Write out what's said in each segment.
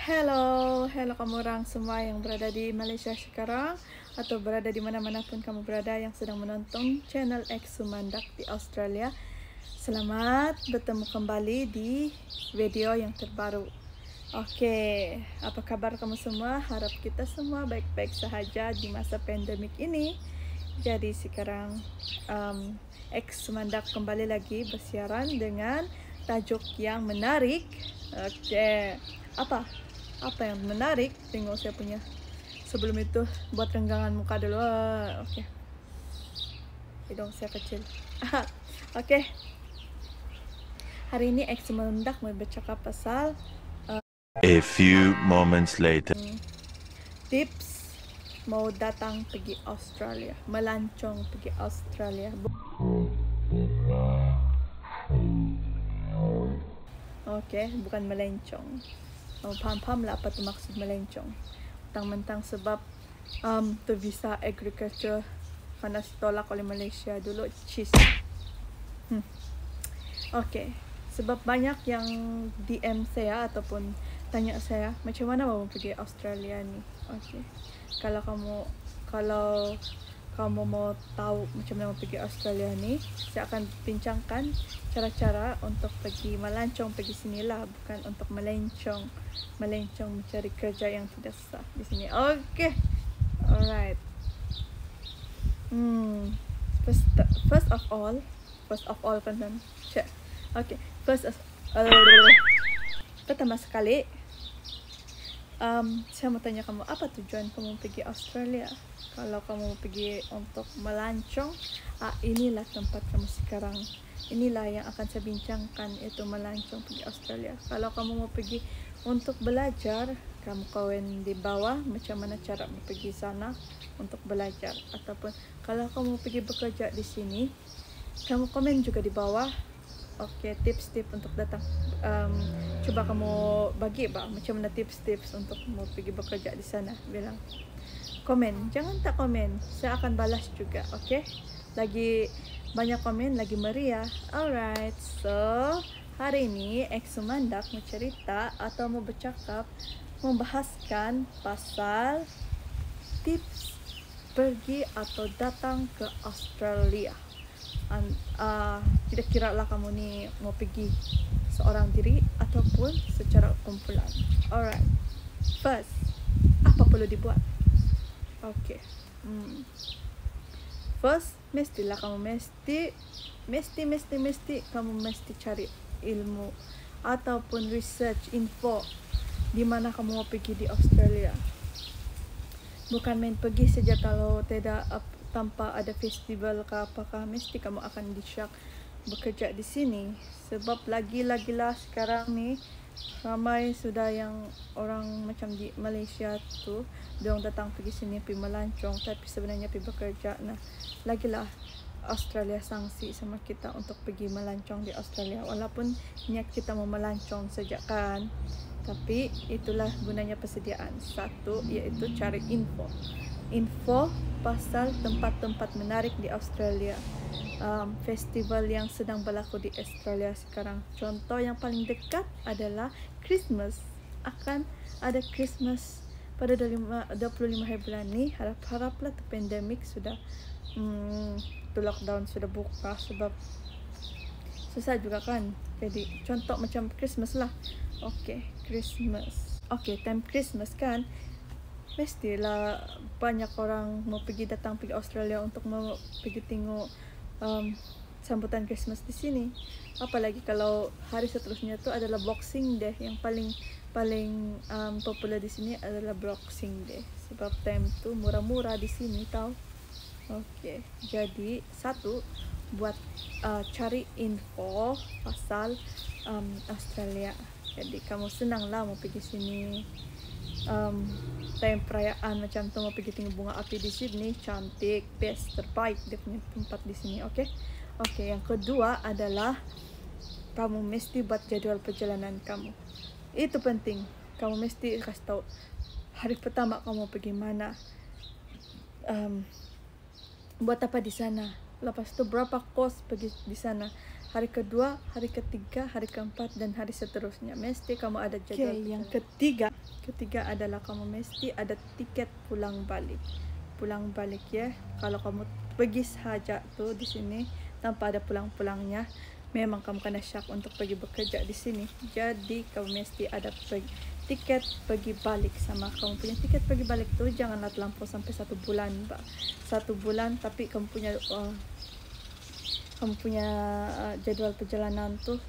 Hello kamu orang semua yang berada di Malaysia sekarang atau berada di mana-mana pun kamu berada yang sedang menonton channel X Sumandak di Australia. Selamat bertemu kembali di video yang terbaru. Oke, apa kabar kamu semua? Harap kita semua baik-baik sahaja di masa pandemik ini. Jadi sekarang X Sumandak kembali lagi bersiaran dengan tajuk yang menarik. Oke, apa yang menarik? Tengok saya punya. Sebelum itu buat renggangan muka dulu. Oke. Hidung saya kecil. Oke. Hari ini X Sumandak mau bercakap pasal A few moments later. tips mau datang pergi Australia, melancong pergi Australia. Oke, bukan melencong. Paham lah apa tu maksud melencong. Mentang-mentang sebab tu visa agriculture kena ditolak oleh Malaysia dulu cheese. Oke, sebab banyak yang DM saya ataupun tanya saya macam mana mau pergi Australia ni. Oke, kalau kamu mau tahu macam mana mau pergi Australia ni, saya akan bincangkan cara-cara untuk pergi melancong pergi sinilah, bukan untuk melencong mencari kerja yang tidak sah di sini. Oke. Alright. First of all kan. Oke, pertama sekali saya mau tanya kamu, apa tujuan kamu pergi Australia? Kalau kamu pergi untuk melancong, inilah tempat kamu sekarang. Inilah yang akan saya bincangkan, yaitu melancong pergi Australia. Kalau kamu mau pergi untuk belajar, kamu komen di bawah macam mana cara pergi sana untuk belajar. Ataupun kalau kamu pergi bekerja di sini, kamu komen juga di bawah. Oke, tips-tips untuk datang. Coba kamu bagi macam mana tips-tips untuk mau pergi bekerja di sana. Bilang komen, jangan tak komen, saya akan balas juga. Oke, lagi banyak komen lagi meriah. Alright, so hari ini X Sumandak mau cerita atau mau bercakap, membahaskan pasal tips pergi atau datang ke Australia. Tidak kira lah kamu ni mau pergi seorang diri ataupun secara kumpulan. Alright, first, apa perlu dibuat? Okay. First, mestilah kamu mesti kamu mesti cari ilmu ataupun research info di mana kamu mau pergi di Australia. Bukan main pergi saja kalau tidak tanpa ada festival ke apakah mesti kamu akan disyak bekerja di sini. Sebab lagi-lagi lah sekarang ni ramai sudah yang orang macam di Malaysia tu, diorang datang pergi sini pergi melancong tapi sebenarnya pergi bekerja. Nah, lagilah Australia sanksi sama kita untuk pergi melancong di Australia, walaupun niat kita mau melancong saja kan. Tapi itulah gunanya persediaan. Satu, iaitu cari info pasal tempat-tempat menarik di Australia, festival yang sedang berlaku di Australia sekarang. Contoh yang paling dekat adalah Christmas. Akan ada Christmas pada 25 hari bulan ni. Harap-haraplah tu pandemik sudah tu lockdown sudah buka, sebab susah juga kan. Jadi contoh macam Christmas lah. Okay, Christmas. Okay, time Christmas kan, mestilah banyak orang mau datang pergi Australia untuk mau pergi tengok sambutan Christmas di sini. Apalagi kalau hari seterusnya tu adalah Boxing Day, yang paling popular di sini adalah Boxing Day. Sebab time tu murah-murah di sini tau. Oke, jadi satu, buat cari info pasal Australia. Jadi kamu senang lah mau pergi sini. Time perayaan macam tu mau pergi tengok bunga api di Sydney, cantik, best, terbaik dia punya tempat di sini. Oke, yang kedua adalah kamu mesti buat jadual perjalanan kamu. Itu penting. Kamu mesti kasih tahu hari pertama kamu pergi mana, buat apa di sana, lepas tu berapa kos pergi di sana, hari kedua, hari ketiga, hari keempat, dan hari seterusnya. Mesti kamu ada jadual. Okay, yang ketiga, ketiga adalah kamu mesti ada tiket pulang balik. Pulang balik ya. Kalau kamu pergi saja tuh di sini tanpa ada pulang-pulangnya, memang kamu kena syak untuk pergi bekerja di sini. Jadi kamu mesti ada tiket pergi balik. Sama kamu punya tiket pergi balik tuh janganlah terlampau sampai 1 bulan, Mbak. 1 bulan tapi kamu punya jadwal perjalanan tuh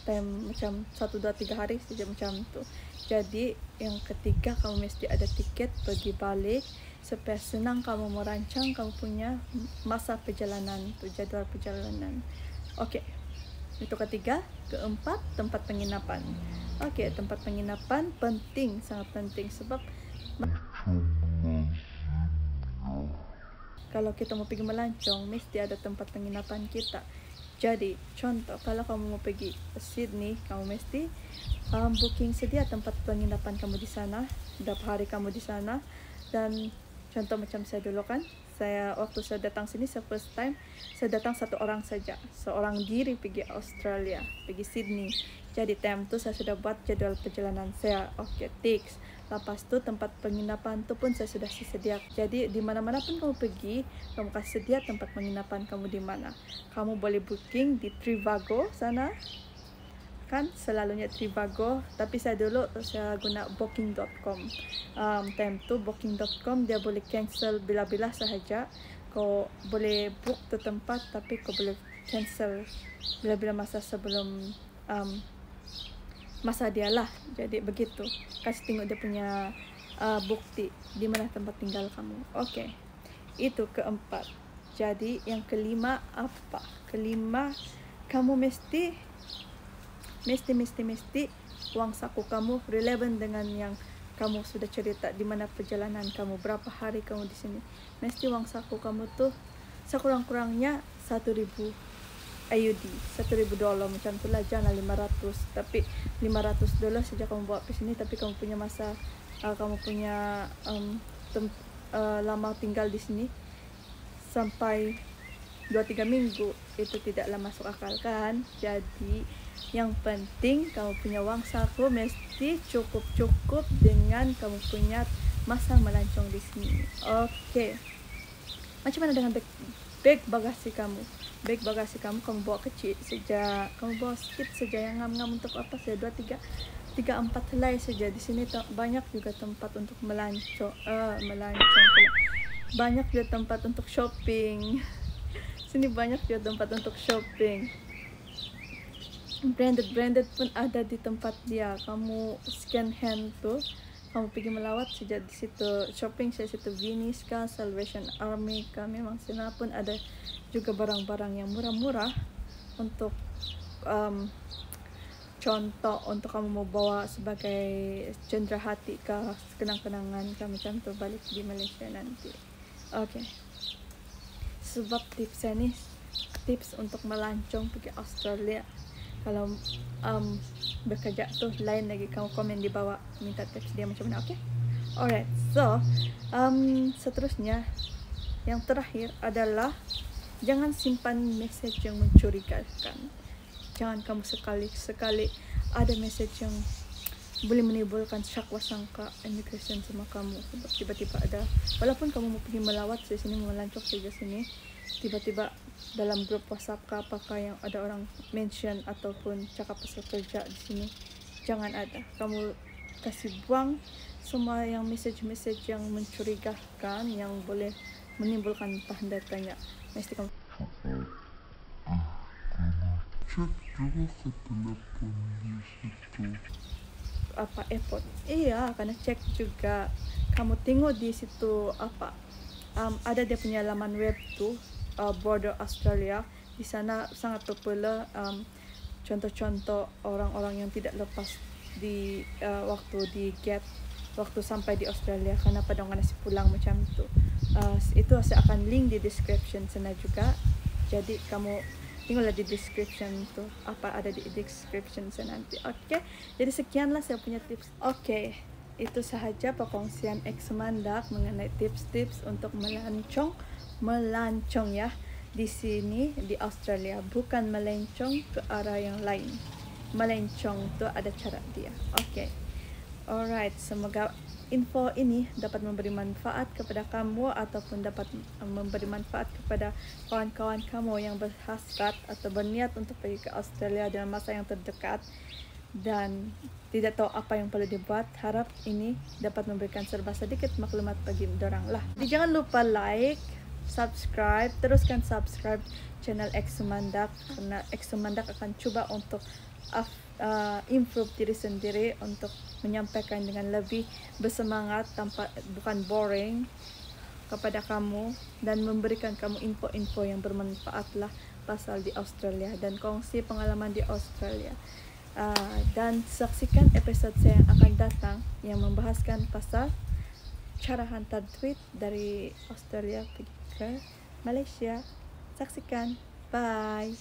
time macam 1, 2, 3 hari saja macam tuh. Jadi yang ketiga kamu mesti ada tiket pergi balik supaya senang kamu merancang kamu punya masa perjalanan tuh, jadwal perjalanan. Oke. Itu ketiga. Keempat, tempat penginapan. Oke, tempat penginapan penting, sangat penting sebab kalau kita mau pergi melancong mesti ada tempat penginapan kita. Jadi contoh kalau kamu mau pergi ke Sydney, kamu mesti booking sedia tempat penginapan kamu di sana, berapa hari kamu di sana. Dan contoh macam saya dulu kan, waktu saya datang sini, first time saya datang 1 orang saja, seorang diri pergi Australia, pergi Sydney. Jadi time tu saya sudah buat jadwal perjalanan saya. Oke, tiks. Lepas tu tempat penginapan tu pun saya sudah sedia. Jadi di mana-mana pun kamu pergi, kamu kasih sedia tempat penginapan kamu di mana. Kamu boleh booking di Trivago sana. Kan selalunya Trivago, tapi saya guna booking.com. Time tu booking.com dia boleh cancel bila-bila sahaja. Kau boleh book tu tempat tapi kau boleh cancel bila-bila masa sebelum masa dia lah. Jadi begitu. Kasih tengok dia punya bukti di mana tempat tinggal kamu. Oke. Itu keempat. Jadi yang kelima apa? Kelima, kamu mesti uang saku kamu relevan dengan yang kamu sudah cerita di mana perjalanan kamu, berapa hari kamu di sini. Mesti uang saku kamu tuh sekurang-kurangnya 1,000 AUD, $1,000 macam tu lah, jangan 500. Tapi $500 saja kamu bawa ke sini, tapi kamu punya masa kamu punya lama tinggal di sini sampai 2-3 minggu, itu tidaklah masuk akal kan. Jadi yang penting kamu punya wang saku mesti cukup dengan kamu punya masa melancong di sini. Oke. Macam mana dengan bag bagasi kamu? Bag bagasi kamu bawa kecil saja, kamu bawa sedikit saja, yang ngam-ngam untuk apa saja, 2-3-4 helai saja. Di sini banyak juga tempat untuk melancong pula. Banyak juga tempat untuk shopping. Sini banyak juga tempat untuk shopping. Branded pun ada di tempat dia. Kamu scan hand tuh, kamu pergi melawat saja di situ, shopping saya situ, Venice kah, Salvation Army kah, memang sana pun ada juga barang-barang yang murah-murah untuk contoh untuk kamu mau bawa sebagai cendera hati kah, kenang-kenangan kah, macam tu balik di Malaysia nanti. Oke. Sebab tips ini tips untuk melancong pergi Australia. Kalau bekerja tuh lain lagi, kamu komen di bawah minta tips dia macam mana. Oke? Alright, so seterusnya yang terakhir adalah jangan simpan message yang mencurigakan. Jangan kamu sekali-sekali ada message yang boleh menimbulkan syakwa sangka immigration sama kamu. Sebab tiba-tiba ada, walaupun kamu mau pergi melawat di sini, melancong saja sini, tiba-tiba dalam grup WhatsApp kah apakah yang ada orang mention ataupun cakap pasal kerja di sini, jangan ada. Kamu kasih buang semua yang message yang mencurigakan, yang boleh menimbulkan tanda tanya. Mesti kamu cek juga ke telepon di situ. Apa airport? Iya, karena cek juga. Kamu tengok di situ apa? Ada dia punya laman web tuh, Border Australia. Di sana sangat popular contoh-contoh orang-orang yang tidak lepas di waktu di gate, waktu sampai di Australia, kenapa dong nasi pulang macam itu. Itu saya akan link di description sana juga. Jadi kamu tengoklah di description tuh, apa ada di description sana nanti. Oke. Jadi sekianlah saya punya tips. Oke. Itu sahaja perkongsian Xmandak mengenai tips-tips untuk melancong ya di sini di Australia, bukan melencong ke arah yang lain. Melencong tu ada cara dia. Oke. Alright, semoga info ini dapat memberi manfaat kepada kamu ataupun dapat memberi manfaat kepada kawan-kawan kamu yang berhasrat atau berniat untuk pergi ke Australia dalam masa yang terdekat dan tidak tahu apa yang perlu dibuat. Harap ini dapat memberikan serba sedikit maklumat bagi dorang lah. Jadi jangan lupa like, subscribe, teruskan subscribe channel X Sumandak karena X Sumandak akan coba untuk improve diri sendiri untuk menyampaikan dengan lebih bersemangat tanpa bukan boring kepada kamu dan memberikan kamu info-info yang bermanfaat lah pasal di Australia dan kongsi pengalaman di Australia. Dan saksikan episode saya yang akan datang yang membahaskan pasal cara hantar tweet dari Australia pergi ke Malaysia. Saksikan. Bye.